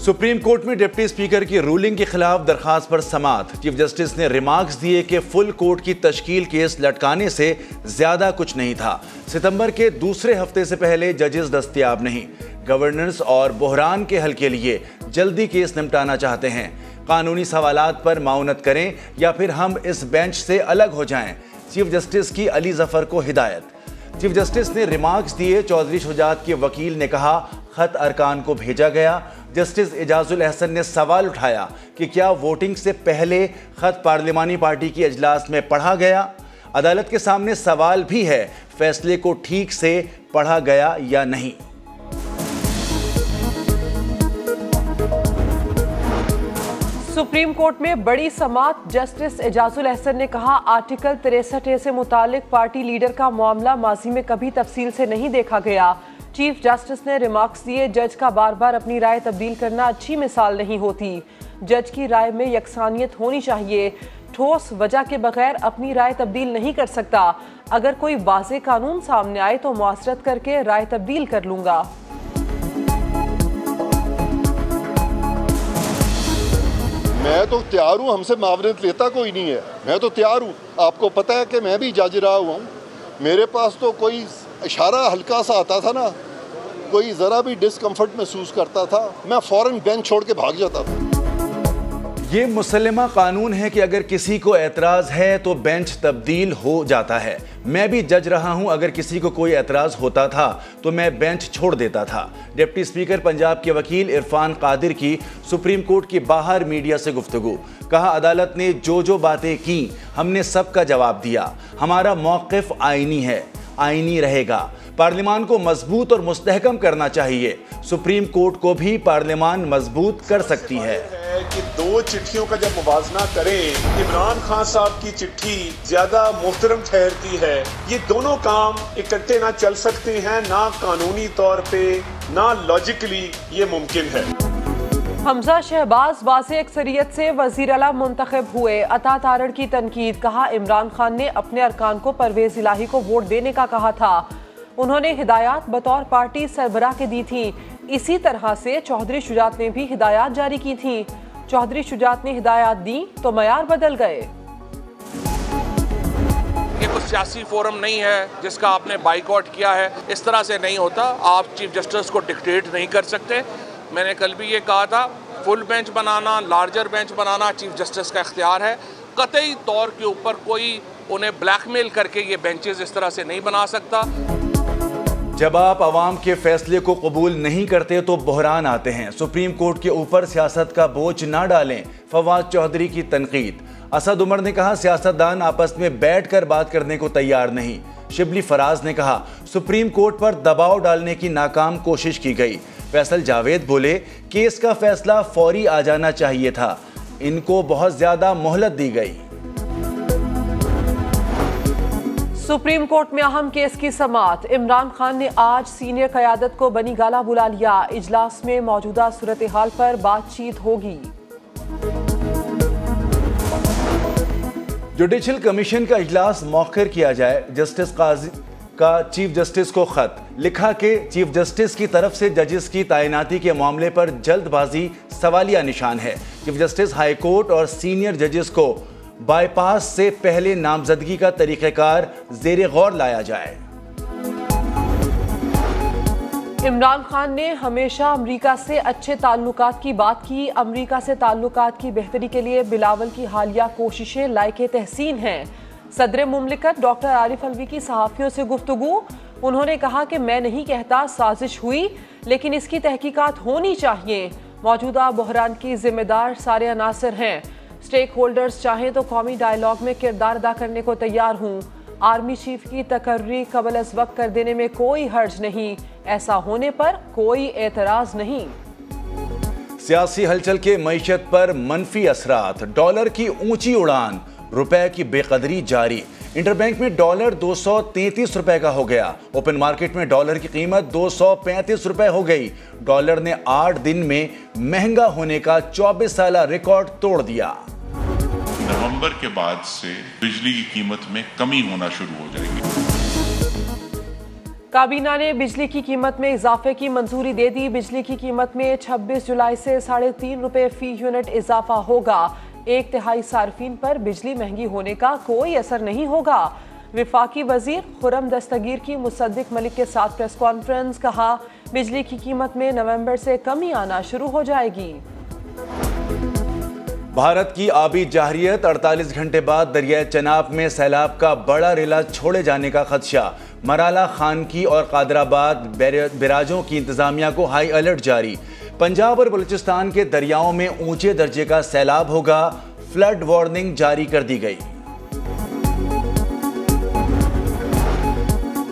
Supreme court में deputy speaker की ruling के खिलाफ दरखास्त पर समाअत। चीफ जस्टिस ने रिमार्क्स दिए कि फुल कोर्ट की तश्कील केस लटकाने से ज्यादा कुछ नहीं था। सितंबर के दूसरे हफ्ते से पहले जजेस दस्तयाब नहीं। गवर्नेंस और बहरान के हल के लिए जल्दी केस निपटाना चाहते हैं। कानूनी सवालात पर माउनत करें या फिर हम इस बेंच से अलग हो जाएं। चीफ जस्टिस की अली जफर को हिदायत। चीफ जस्टिस ने रिमार्क्स दिए। चौधरी शुजात के वकील ने कहा खत अरकान को भेजा गया। जस्टिस एजाजुल अहसन ने सवाल उठाया कि क्या वोटिंग से पहले खत पार्लिमानी पार्टी की इजलास में पढ़ा गया। अदालत के सामने सवाल भी है, फैसले को ठीक से पढ़ा गया या नहीं। सुप्रीम कोर्ट में बड़ी समाअत। जस्टिस एजाजुल अहसन ने कहा आर्टिकल 63A से मुतालिक पार्टी लीडर का मामला माजी में कभी तफसील से नहीं देखा गया। चीफ जस्टिस ने रिमार्क्स दिए जज का बार बार अपनी राय तब्दील करना अच्छी मिसाल नहीं होती। जज की राय में यकसानियत होनी चाहिए। ठोस वजह के बगैर अपनी राय तब्दील नहीं कर सकता। अगर कोई वाज़ेह कानून सामने आए तो मुआसरत करके राय तब्दील कर लूंगा। मैं तो तैयार हूँ, हमसे मावनत लेता कोई नहीं है। मैं तो तैयार हूँ। आपको पता है कि मैं भी जज रहा हुआ हूँ। मेरे पास तो कोई इशारा हल्का सा आता था ना, कोई ज़रा भी डिस्कम्फर्ट महसूस करता था, मैं फ़ौरन बेंच छोड़ के भाग जाता था। ये मुसल्लमा कानून है कि अगर किसी को एतराज़ है तो बेंच तब्दील हो जाता है। मैं भी जज रहा हूं, अगर किसी को कोई एतराज़ होता था तो मैं बेंच छोड़ देता था। डिप्टी स्पीकर पंजाब के वकील इरफान कादिर की सुप्रीम कोर्ट के बाहर मीडिया से गुफ्तगू। कहा अदालत ने जो बातें की हमने सबका जवाब दिया। हमारा मौक़िफ़ आईनी है, आईनी रहेगा। पार्लियामान को मजबूत और मुस्तहकम करना चाहिए। सुप्रीम कोर्ट को भी पार्लियामान मजबूत कर सकती है कि दो चिट्ठियों का जब मुवाजना करें, इमरान खान साहब की चिट्ठी ज्यादा मुहतरम ठहरती है। ये दोनों काम इकट्ठे ना चल सकते हैं, ना कानूनी तौर पे ना लॉजिकली ये मुमकिन है। हमजा शहबाज वाज़ेह अक्सरियत से वज़ीर आला मुंतखब हुए। अता तारड़ की तनकीद। कहा इमरान खान ने अपने अरकान को परवेज इलाही को वोट देने का कहा था। उन्होंने हिदायत बतौर पार्टी सरबराह के दी थी। इसी तरह से चौधरी शुजात ने भी हिदायत जारी की थी। चौधरी शुजात ने हिदायत दी तो मयार बदल गए। ये कुछ सियासी फोरम नहीं है जिसका आपने बाइकआउट किया है। इस तरह से नहीं होता। आप चीफ जस्टिस को डिक्टेट नहीं कर सकते। मैंने कल भी ये कहा था, फुल बेंच बनाना, लार्जर बेंच बनाना चीफ जस्टिस का इख्तियार है। कतई तौर के ऊपर कोई उन्हें ब्लैकमेल करके ये बेंचेस इस तरह से नहीं बना सकता। जब आप अवाम के फैसले को कबूल नहीं करते तो बहरान आते हैं। सुप्रीम कोर्ट के ऊपर सियासत का बोझ ना डालें। फवाद चौधरी की तनकीद। असद उमर ने कहा सियासतदान आपस में बैठकर बात करने को तैयार नहीं। शिबली फराज ने कहा सुप्रीम कोर्ट पर दबाव डालने की नाकाम कोशिश की गई। फैसल जावेद बोले केस का फैसला फौरी आ जाना चाहिए था, इनको बहुत ज्यादा मोहलत दी गई। सुप्रीम कोर्ट में अहम केस की समाअत। इमरान खान ने आज सीनियर क़यादत को बनी गाला बुला लिया। इजलास में मौजूदा सूरत हाल पर बातचीत होगी। जुडिशल कमीशन का इजलास मौखर किया जाए। जस्टिस काजी का चीफ जस्टिस को खत लिखा कि चीफ जस्टिस की तरफ से जजेस की तैनाती के मामले पर जल्दबाजी सवालिया निशान है। चीफ जस्टिस हाई कोर्ट और सीनियर जजेस को बाईपास से पहले नामजदगी का तरीक़ेकार ज़ेरे गौर लाया जाए। इमरान खान ने हमेशा अमरीका से अच्छे ताल्लुकात की बात की। अमरीका से ताल्लुकात की बेहतरी के लिए बिलावल की हालिया कोशिशें लायके तहसीन हैं। सदर मुमलिकत डॉक्टर आरिफ अलवी की सहाफ़ियों से गुफ्तगू। उन्होंने कहा कि मैं नहीं कहता साजिश हुई, लेकिन इसकी तहकीकात होनी चाहिए। मौजूदा बहरान की जिम्मेदार सारे अनासर हैं। स्टेक होल्डर्स चाहें तो कौमी डायलॉग में किरदार अदा करने को तैयार हूँ। आर्मी चीफ की तकर्री कबल अज़ वक्त कर देने में कोई हर्ज नहीं। ऐसा होने पर कोई एतराज नहीं। सियासी हलचल के मईशत पर मनफी असरात। डॉलर की ऊंची उड़ान, रुपए की बेकदरी जारी। इंटरबैंक में डॉलर 233 रुपए का हो गया। ओपन मार्केट में डॉलर की कीमत 235 रुपए हो गई। डॉलर ने 8 दिन में महंगा होने का 24 साला रिकॉर्ड तोड़ दिया। नवंबर के बाद से बिजली की कीमत में कमी होना शुरू हो जाएगी। काबीना ने बिजली की कीमत में इजाफे की मंजूरी दे दी। बिजली की कीमत में 26 जुलाई से 3.5 रुपए फी यूनिट इजाफा होगा। 1/3 सार्फिन पर बिजली महंगी होने का कोई असर नहीं होगा। विफाकी वजीर खुर्रम दस्तगीर की मुसद्दिक मलिक के साथ प्रेस कॉन्फ्रेंस, कहा बिजली की कीमत में नवंबर से कमी आना शुरू हो जाएगी। भारत की आबी जाहरियत, 48 घंटे बाद दरियाए चनाब में सैलाब का बड़ा रेला छोड़े जाने का खदशा। मराला, खानकी और कादराबाद बैराजों की इंतजामिया को हाई अलर्ट जारी। पंजाब और बलूचिस्तान के दरियाओं में ऊंचे दर्जे का सैलाब होगा। फ्लड वार्निंग जारी कर दी गई।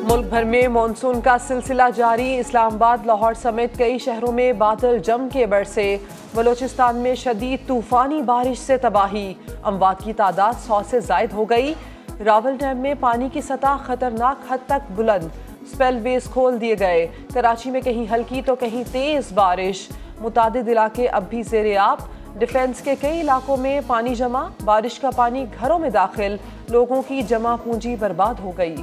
मुल्क भर में मॉनसून का सिलसिला जारी। इस्लामाबाद, लाहौर समेत कई शहरों में बादल जम के बरसे। बलूचिस्तान में शदीद तूफानी बारिश से तबाही, अमवात की तादाद 100 से जायद हो गई। रावल डैम में पानी की सतह खतरनाक हद तक बुलंद, स्पेलवेज खोल दिए गए। कराची में कहीं हल्की तो कहीं तेज बारिश, मुतादिद इलाके अब भी ज़ेर-ए-आब। डिफेंस के कई इलाकों में पानी जमा, बारिश का पानी घरों में दाखिल, लोगों की जमा पूंजी बर्बाद हो गई।